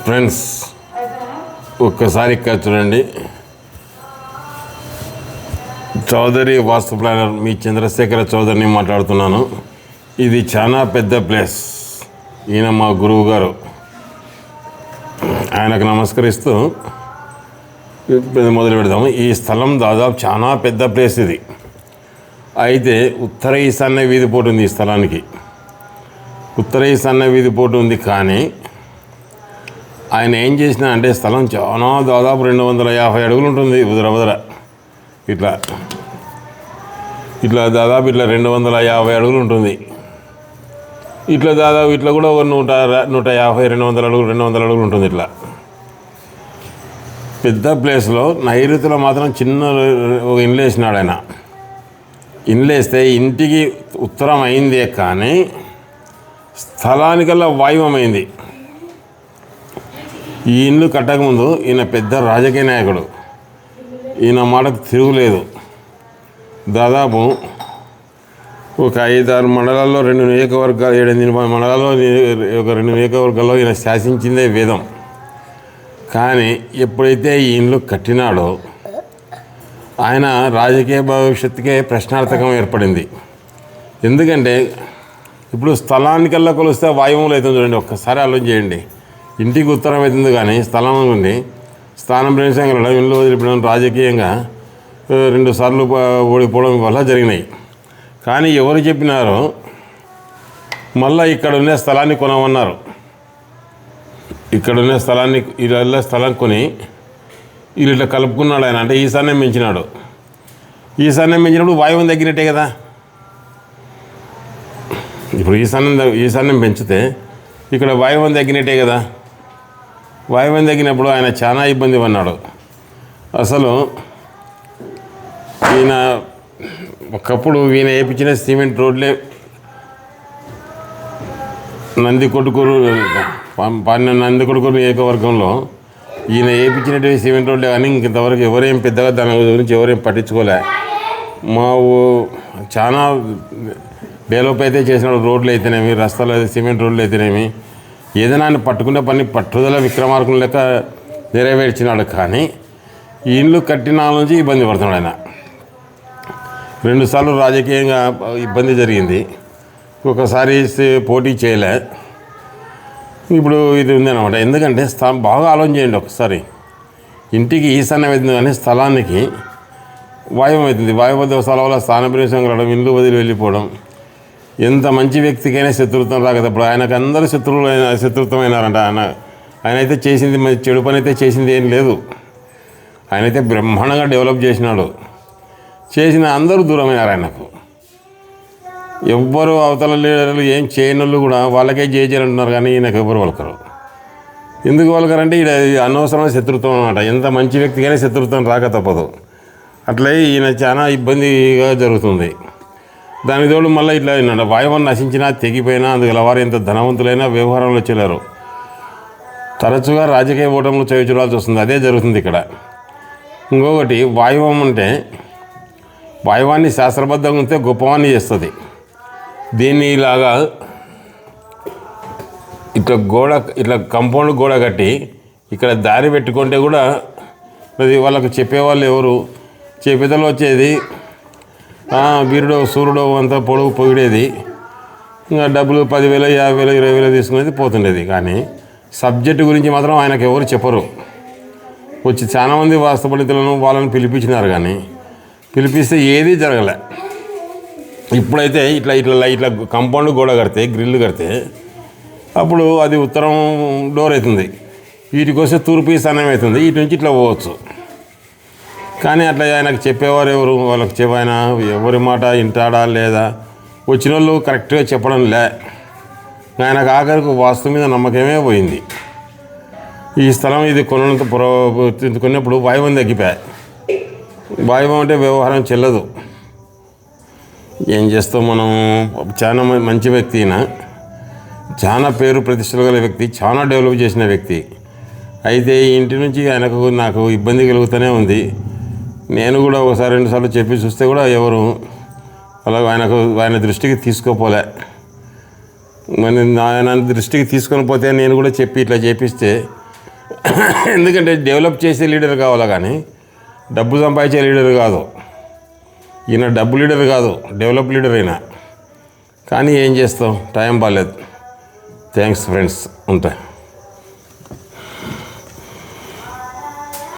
Friends ఒక్కసారి ఇక్కడ చూడండి. చౌదరి వాస్తు ప్లానర్ మీ చంద్రశేఖర చౌదరిని మాట్లాడుతున్నాను. ఇది చాలా పెద్ద ప్లేస్. ఈయన మా గురువు గారు. ఆయనకు నమస్కరిస్తూ మొదలు పెడదాము. ఈ స్థలం దాదాపు చాలా పెద్ద ప్లేస్ ఇది. అయితే ఉత్తర ఈశాన్య వీధి పోటు ఉంది. ఈ స్థలానికి ఉత్తర ఈశాన్య వీధి పోటు ఉంది. కానీ ఆయన ఏం చేసినా అంటే స్థలం చాలా దాదాపు 250 అడుగులు ఉంటుంది. వదర ఇట్లా దాదాపు 250 అడుగులు ఉంటుంది. ఇట్లా దాదాపు ఇట్లా కూడా ఒక 150 200 అడుగులు ఉంటుంది. ఇట్లా పెద్ద ప్లేస్లో నైరుతిలో మాత్రం చిన్న ఒక ఇల్లు వేసినాడు ఆయన. ఇల్లు వేస్తే ఇంటికి ఉత్తరం అయిందే కానీ స్థలానికల్లా వాయువమైంది. ఈ ఇల్లు కట్టకముందు ఈయన పెద్ద రాజకీయ నాయకుడు. ఈయన మాటకు తిరుగులేదు. దాదాపు ఒక 5-6 మండలాల్లో 2 నియోజకవర్గాలు 7-8 మండలాల్లో ఒక 2 నియోజకవర్గాల్లో ఈయన శాసించిందే వేదం. కానీ ఎప్పుడైతే ఈ ఇల్లు కట్టినాడో ఆయన రాజకీయ భవిష్యత్తుకే ప్రశ్నార్థకం ఏర్పడింది. ఎందుకంటే ఇప్పుడు స్థలానికల్లా కొలిస్తే వాయువులు అవుతుంది. చూడండి, ఒక్కసారి ఆలోచన చేయండి. ఇంటికి ఉత్తరం అవుతుంది కానీ స్థలం ఉంది. స్థానం ప్రవేశం వెళ్ళడం, ఇల్లు వదిలిపోవడం రాజకీయంగా 2 సార్లు ఓడిపోవడం వల్ల జరిగినాయి. కానీ ఎవరు చెప్పినారో మళ్ళీ ఇక్కడ ఉన్న స్థలాన్ని కొనమన్నారు. ఇక్కడ ఉన్న స్థలాన్ని ఇలా స్థలం కొని వీళ్ళు ఇట్లా కలుపుకున్నాడు ఆయన. అంటే ఈశాన్యం పెంచినాడు. ఈశాన్యం పెంచినప్పుడు వాయువం తగ్గినట్టే కదా. ఇప్పుడు ఈశాన్యం పెంచితే ఇక్కడ వాయువం తగ్గినట్టే కదా. వాయువం తగ్గినప్పుడు ఆయన చాలా ఇబ్బంది పడినాడు. అసలు ఈయన ఒకప్పుడు ఈయన వేయించిన సిమెంట్ రోడ్లే నందికొట్కూరు నియోజకవర్గంలో ఈయన వేయించినటువంటి సిమెంట్ రోడ్లే కానీ ఇంతవరకు ఎవరేం పెద్దగా దాని గురించి ఎవరేం పట్టించుకోలే. చాలా డెవలప్ అయితే చేసినాడు. రోడ్లు అయితేనేమి, రస్తాలు అయితే సిమెంట్ రోడ్లు అయితేనేమి, ఏదైనా ఆయన పట్టుకునే పని పట్టుదల విక్రమార్కులు లెక్క నెరవేర్చినాడు. కానీ ఈ ఇల్లు కట్టిన నుంచి ఇబ్బంది పడుతున్నాడు ఆయన. 2 సార్లు రాజకీయంగా ఇబ్బంది జరిగింది. ఒకసారి పోటీ చేయలే. ఇప్పుడు ఇది ఉందన్నమాట. ఎందుకంటే బాగా ఆలోచన చేయండి ఒకసారి. ఇంటికి ఈశాన్యం అవుతుంది కానీ స్థలానికి వాయువం అవుతుంది. వాయుబద్ధ స్థలం వల్ల స్థానప్రవేశం కలగడం, ఇల్లు వదిలి వెళ్ళిపోవడం. ఎంత మంచి వ్యక్తికైనా శత్రుత్వం రాకదప్పుడు ఆయనకు అందరూ శత్రుత్వమైనారంట. ఆయన అయితే చేసింది చెడు పని అయితే చేసింది ఏం లేదు. ఆయనైతే బ్రహ్మాండంగా డెవలప్ చేసినాడు. చేసిన అందరూ దూరమైనారు ఆయనకు. ఎవ్వరు అవతల లీడర్లు ఏం చేయనోళ్ళు కూడా వాళ్ళకే చేయాలంటున్నారు కానీ ఈయనకు ఎవ్వరు వలకరు. ఎందుకు వలకరంటే ఈయన అనవసరమైన శత్రుత్వం అనమాట. ఎంత మంచి వ్యక్తికైనా శత్రుత్వం రాక తప్పదు. అట్లే ఈయన చాలా ఇబ్బందిగా జరుగుతుంది. దానికి తోడు మళ్ళీ ఇట్లా అయినాడు. వాయువం నశించినా తెగిపోయినా అందుకు వారు ఎంత ధనవంతులైనా వ్యవహారంలో చెల్లారు. తరచుగా రాజకీయ ఓటములు చవి చూడాల్సి వస్తుంది. అదే జరుగుతుంది ఇక్కడ. ఇంకొకటి వాయువం అంటే వాయువాన్ని శాస్త్రబద్ధంగా ఉంటే గొప్పవాన్ని చేస్తుంది. దీన్ని ఇలాగా ఇట్లా కాంపౌండ్ గోడ కట్టి ఇక్కడ దారి పెట్టుకుంటే కూడా అది వాళ్ళకు చెప్పేవాళ్ళు ఎవరు చెప్పేదలు వచ్చేది వీరుడో సూర్యుడో అంతా పొడవు పొగిడేది. ఇంకా డబ్బులు 10,000 50,000 20,000 తీసుకునేది పోతుండేది. కానీ సబ్జెక్టు గురించి మాత్రం ఆయనకు ఎవరు చెప్పరు. వచ్చి చాలామంది వాస్తు పండితులను వాళ్ళని పిలిపించినారు కానీ పిలిపిస్తే ఏదీ జరగలే. ఇప్పుడైతే ఇట్లా కాంపౌండ్ గోడ కడితే గ్రిల్ కడితే అప్పుడు అది ఉత్తరం డోర్ అవుతుంది. వీటికి వస్తే తూర్పు ఈశాన్యం అవుతుంది. వీటి నుంచి ఇట్లా పోవచ్చు. కానీ అట్లా ఆయనకు చెప్పేవారు ఎవరు? వాళ్ళకి ఆయన ఎవరి మాట వింటాడా లేదా? వచ్చిన వాళ్ళు కరెక్ట్గా చెప్పడం లే. ఆయనకు ఆఖరికి వాస్తు మీద నమ్మకమే పోయింది. ఈ స్థలం ఇది కొన్నప్పుడు వాయువం తగ్గిపోయాయి. వాయువం అంటే వ్యవహారం చెల్లదు. ఏం చేస్తాం మనం. చాలా మంచి వ్యక్తి అయినా, చాలా పేరు ప్రతిష్టలు గల వ్యక్తి, చాలా డెవలప్ చేసిన వ్యక్తి. అయితే ఈ ఇంటి నుంచి నాకు ఇబ్బంది కలుగుతూనే ఉంది. నేను కూడా ఒకసారి 2 సార్లు చెప్పి చూస్తే కూడా ఎవరు అలా ఆయన దృష్టికి తీసుకోపోలే. మరి ఆయన దృష్టికి తీసుకొని పోతే నేను కూడా చెప్పి ఇట్లా చేపిస్తే ఎందుకంటే డెవలప్ చేసే లీడర్ కావాలా కానీ డబ్బు సంపాదించే లీడర్ కాదు. ఈయన డబ్బు లీడర్ కాదు, డెవలప్ లీడర్ అయినా. కానీ ఏం చేస్తాం, టైం బాగాలేదు. థ్యాంక్స్ ఫ్రెండ్స్, ఉంటాయి.